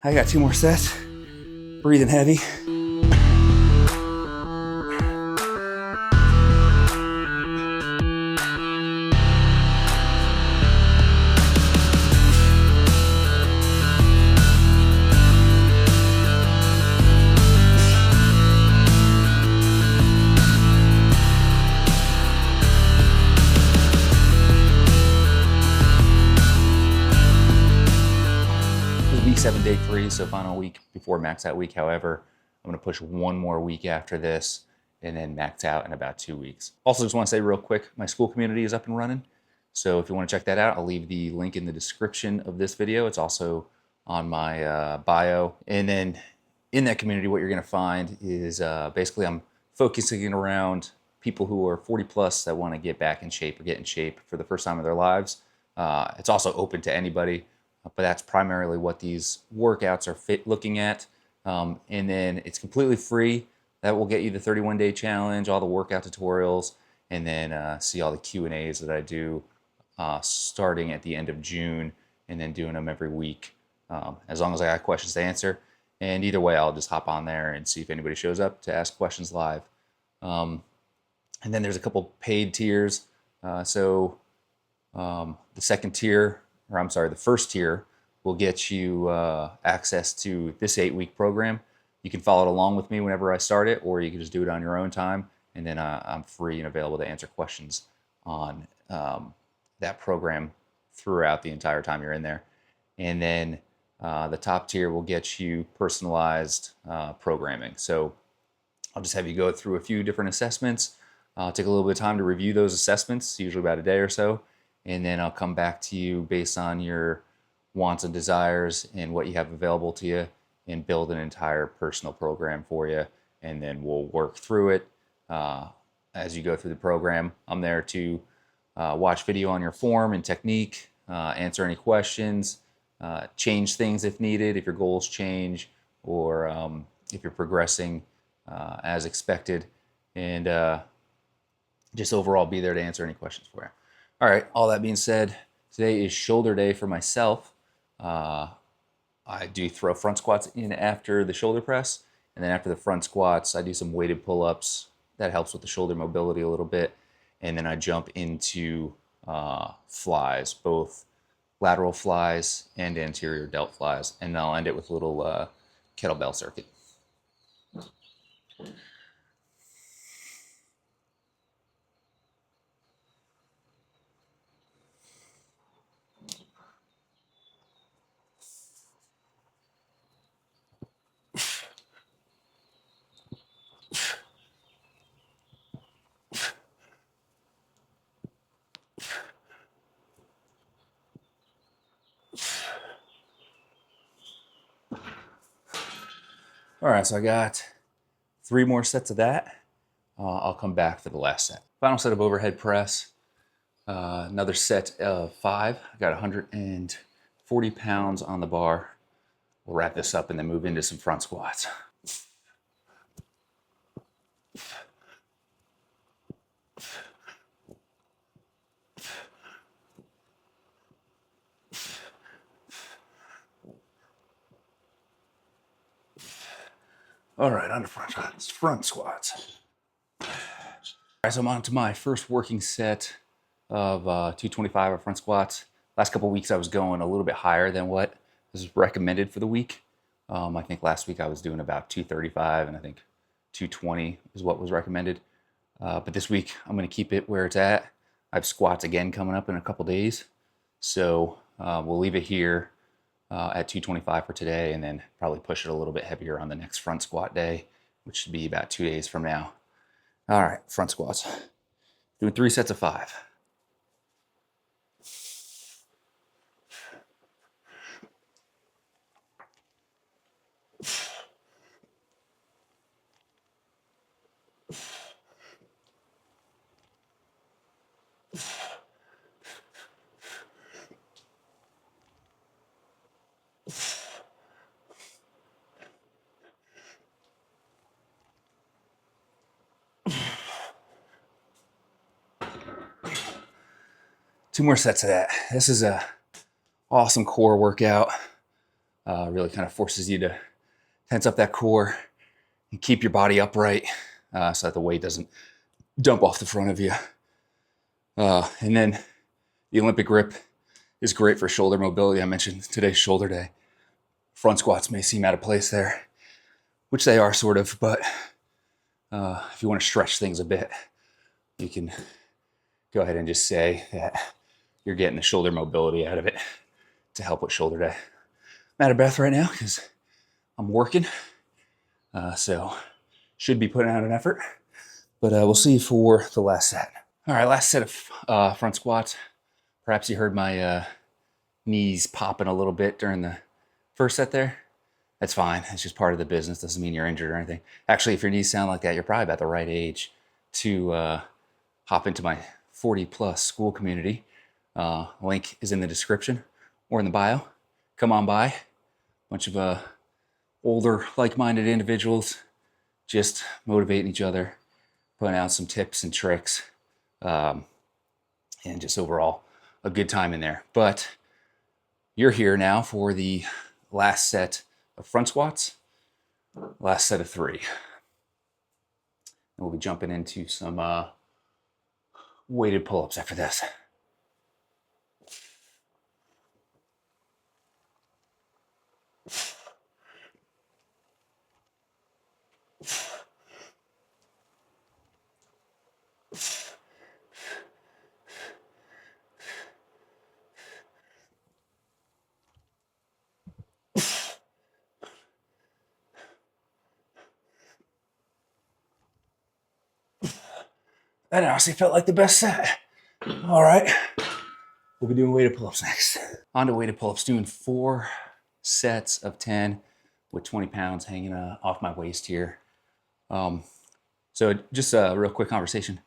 I got 2 more sets. Breathing heavy. Week 7, day 3, so final week before max out week. However, I'm going to push one more week after this and then max out in about 2 weeks. Also, just want to say real quick, my school community is up and running. So if you want to check that out, I'll leave the link in the description of this video. It's also on my bio. And then in that community, what you're going to find is basically I'm focusing around people who are 40 plus that want to get back in shape or get in shape for the first time in their lives. It's also open to anybody, but that's primarily what these workouts are looking at. And then it's completely free. That will get you the 31-day challenge, all the workout tutorials, and then see all the Q&As that I do starting at the end of June and then doing them every week as long as I got questions to answer. And either way, I'll just hop on there and see if anybody shows up to ask questions live. And then there's a couple paid tiers. The first tier will get you access to this 8-week program. You can follow it along with me whenever I start it, or you can just do it on your own time. And then I'm free and available to answer questions on that program throughout the entire time you're in there. And then the top tier will get you personalized programming. So I'll just have you go through a few different assessments. I'll take a little bit of time to review those assessments, usually about a day or so. And then I'll come back to you based on your wants and desires and what you have available to you and build an entire personal program for you. And then we'll work through it as you go through the program. I'm there to watch video on your form and technique, answer any questions, change things if needed, if your goals change, or if you're progressing as expected, and just overall be there to answer any questions for you. All right, all that being said, today is shoulder day for myself. I do throw front squats in after the shoulder press, and then after the front squats, I do some weighted pull-ups. That helps with the shoulder mobility a little bit. And then I jump into flies, both lateral flies and anterior delt flies. And I'll end it with a little kettlebell circuit. All right, so I got 3 more sets of that. I'll come back for the last set. Final set of overhead press. Another set of 5. I got 140 pounds on the bar. We'll wrap this up and then move into some front squats. All right, on to front squats. All right, so I'm on to my first working set of 225 of front squats. Last couple of weeks I was going a little bit higher than what is recommended for the week. I think last week I was doing about 235, and I think 220 is what was recommended. But this week I'm going to keep it where it's at. I have squats again coming up in a couple days. So we'll leave it here at 225 for today, and then probably push it a little bit heavier on the next front squat day, which should be about 2 days from now. All right, front squats. Doing 3 sets of 5. Two more sets of that. This is a awesome core workout. Really kind of forces you to tense up that core and keep your body upright so that the weight doesn't dump off the front of you. And then the Olympic grip is great for shoulder mobility. I mentioned today's shoulder day. Front squats may seem out of place there, which they are sort of, but if you want to stretch things a bit, you can go ahead and just say that you're getting the shoulder mobility out of it to help with shoulder day. I'm out of breath right now because I'm working, so should be putting out an effort, but we'll see for the last set. All right, last set of front squats. Perhaps you heard my knees popping a little bit during the first set there. That's fine. It's just part of the business. Doesn't mean you're injured or anything. Actually, if your knees sound like that, you're probably about the right age to hop into my 40+ school community. Link is in the description or in the bio. Come on by. Bunch of older, like-minded individuals just motivating each other, putting out some tips and tricks, and just overall a good time in there. But you're here now for the last set of front squats, last set of 3. And we'll be jumping into some weighted pull-ups after this. That honestly felt like the best set. All right, we'll be doing weighted pull-ups next. On to weighted pull-ups, doing 4 sets of 10 with 20 pounds hanging off my waist here. So just a real quick conversation.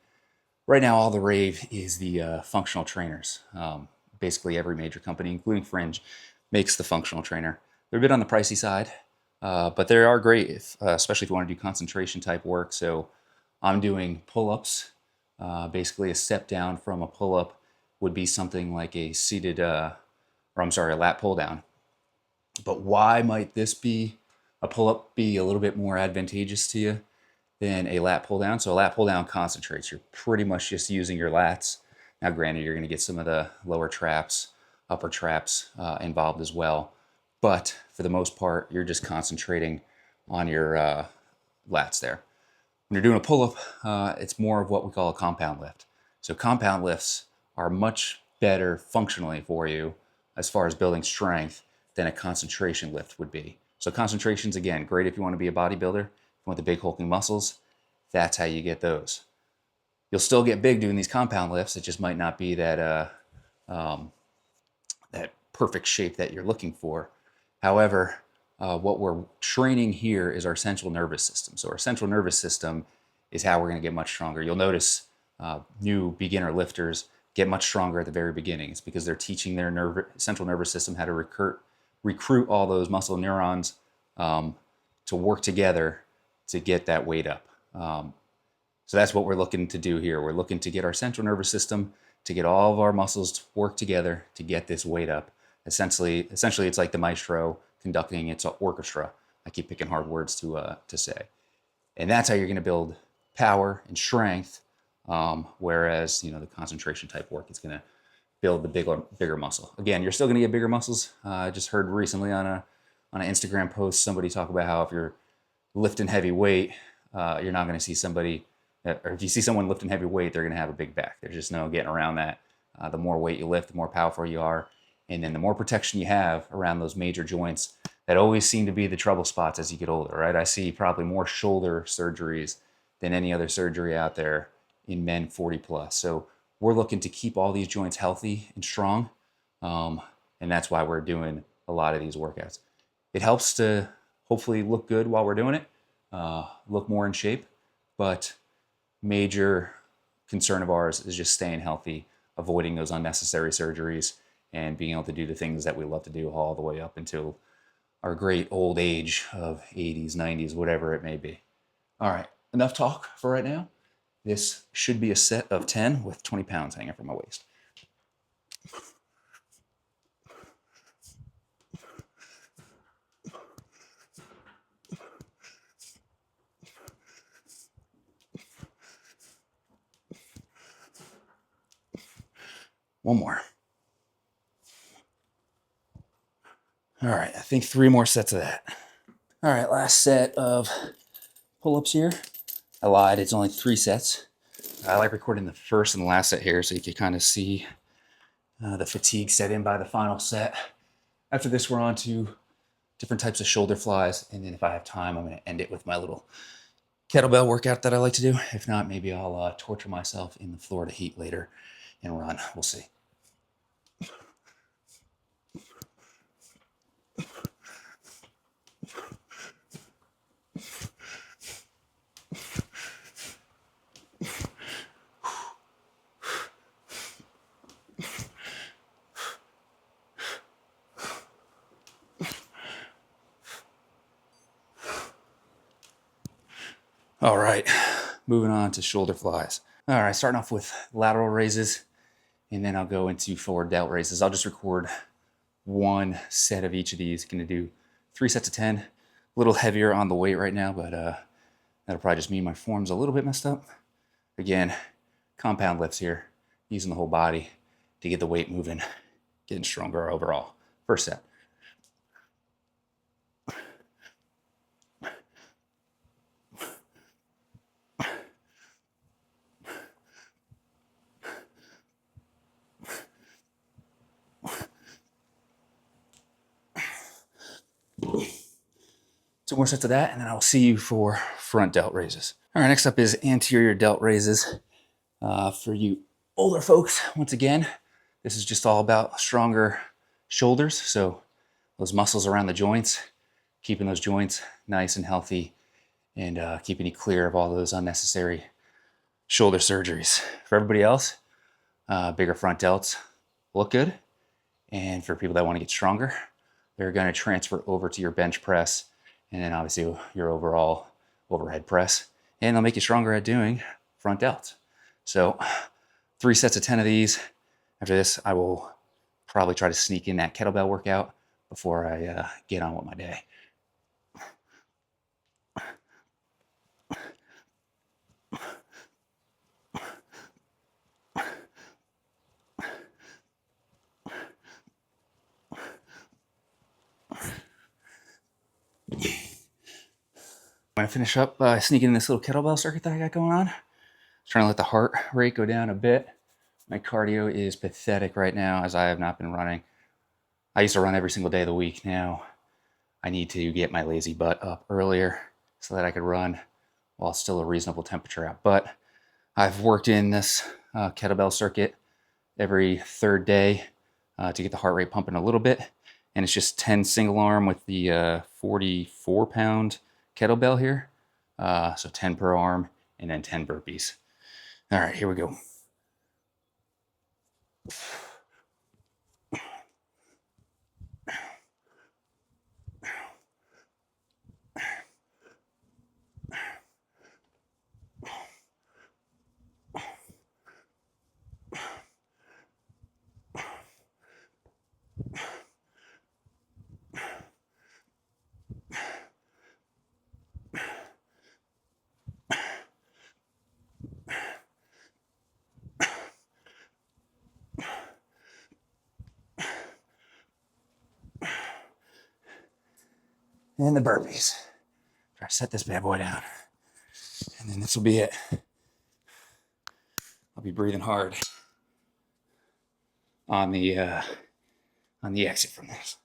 Right now, all the rave is the functional trainers. Basically, every major company, including Fringe, makes the functional trainer. They're a bit on the pricey side, but they are great, especially if you want to do concentration type work. So I'm doing pull-ups. Basically, a step down from a pull-up would be something like a a lat pull down. But why might this be a pull-up be a little bit more advantageous to you than a lat pull down? So a lat pull down concentrates. You're pretty much just using your lats. Now, granted, you're going to get some of the lower traps, upper traps involved as well. But for the most part, you're just concentrating on your lats there. When you're doing a pull-up, it's more of what we call a compound lift. So compound lifts are much better functionally for you as far as building strength than a concentration lift would be. So concentration's, again, great if you want to be a bodybuilder. If you want the big hulking muscles, that's how you get those. You'll still get big doing these compound lifts. It just might not be that that perfect shape that you're looking for. However, what we're training here is our central nervous system. So our central nervous system is how we're going to get much stronger. You'll notice new beginner lifters get much stronger at the very beginning. It's because they're teaching their central nervous system how to recruit all those muscle neurons to work together to get that weight up. So that's what we're looking to do here. We're looking to get our central nervous system to get all of our muscles to work together to get this weight up. Essentially, it's like the maestro conducting its orchestra. I keep picking hard words to say. And that's how you're going to build power and strength, whereas the concentration type work is going to build the bigger muscle. Again, you're still going to get bigger muscles. I just heard recently on an Instagram post somebody talk about how if you're lifting heavy weight, you're not going to see somebody, or if you see someone lifting heavy weight, they're going to have a big back. There's just no getting around that. The more weight you lift, the more powerful you are. And then the more protection you have around those major joints that always seem to be the trouble spots as you get older, right? I see probably more shoulder surgeries than any other surgery out there in men 40+. So we're looking to keep all these joints healthy and strong. And that's why we're doing a lot of these workouts. It helps to hopefully look good while we're doing it, look more in shape. But major concern of ours is just staying healthy, avoiding those unnecessary surgeries, and being able to do the things that we love to do all the way up until our great old age of 80s, 90s, whatever it may be. All right, enough talk for right now. This should be a set of 10 with 20 pounds hanging from my waist. One more. All right, I think 3 more sets of that. All right, last set of pull-ups here. I lied, it's only 3 sets. I like recording the first and the last set here so you can kind of see the fatigue set in by the final set. After this, we're on to different types of shoulder flies, and then if I have time, I'm gonna end it with my little kettlebell workout that I like to do. If not, maybe I'll torture myself in the Florida heat later and run. We'll see. All right, moving on to shoulder flies. All right, starting off with lateral raises, and then I'll go into forward delt raises. I'll just record 1 set of each of these. Gonna do 3 sets of 10. A little heavier on the weight right now, but that'll probably just mean my form's a little bit messed up. Again, compound lifts here, using the whole body to get the weight moving, getting stronger overall. First set. Two more sets of that, and then I will see you for front delt raises. All right, next up is anterior delt raises. For you older folks, once again, this is just all about stronger shoulders. So those muscles around the joints, keeping those joints nice and healthy, and keeping you clear of all those unnecessary shoulder surgeries. For everybody else, bigger front delts look good. And for people that want to get stronger, they're going to transfer over to your bench press, and then obviously your overall overhead press, and they'll make you stronger at doing front delts. So 3 sets of 10 of these. After this, I will probably try to sneak in that kettlebell workout before I get on with my day. I'm gonna finish up by sneaking in this little kettlebell circuit that I got going on. Trying to let the heart rate go down a bit. My cardio is pathetic right now as I have not been running. I used to run every single day of the week. Now I need to get my lazy butt up earlier so that I could run while it's still a reasonable temperature out. But I've worked in this kettlebell circuit every 3rd day to get the heart rate pumping a little bit. And it's just 10 single arm with the 44-pound kettlebell here. So 10 per arm and then 10 burpees. All right, here we go. And the burpees. Try to set this bad boy down. And then this will be it. I'll be breathing hard on the exit from this.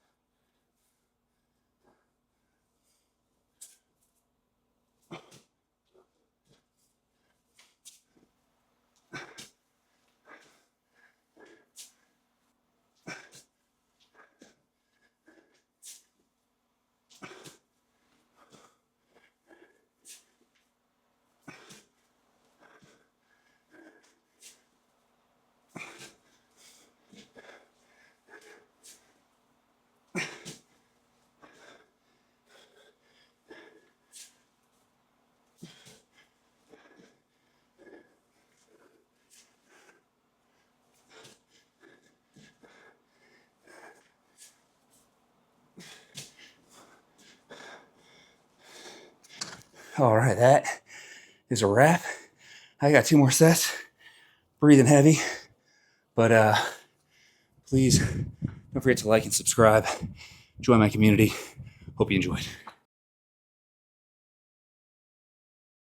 All right, that is a wrap. I got 2 more sets, breathing heavy, but Please don't forget to like and subscribe. Join my community. Hope you enjoyed.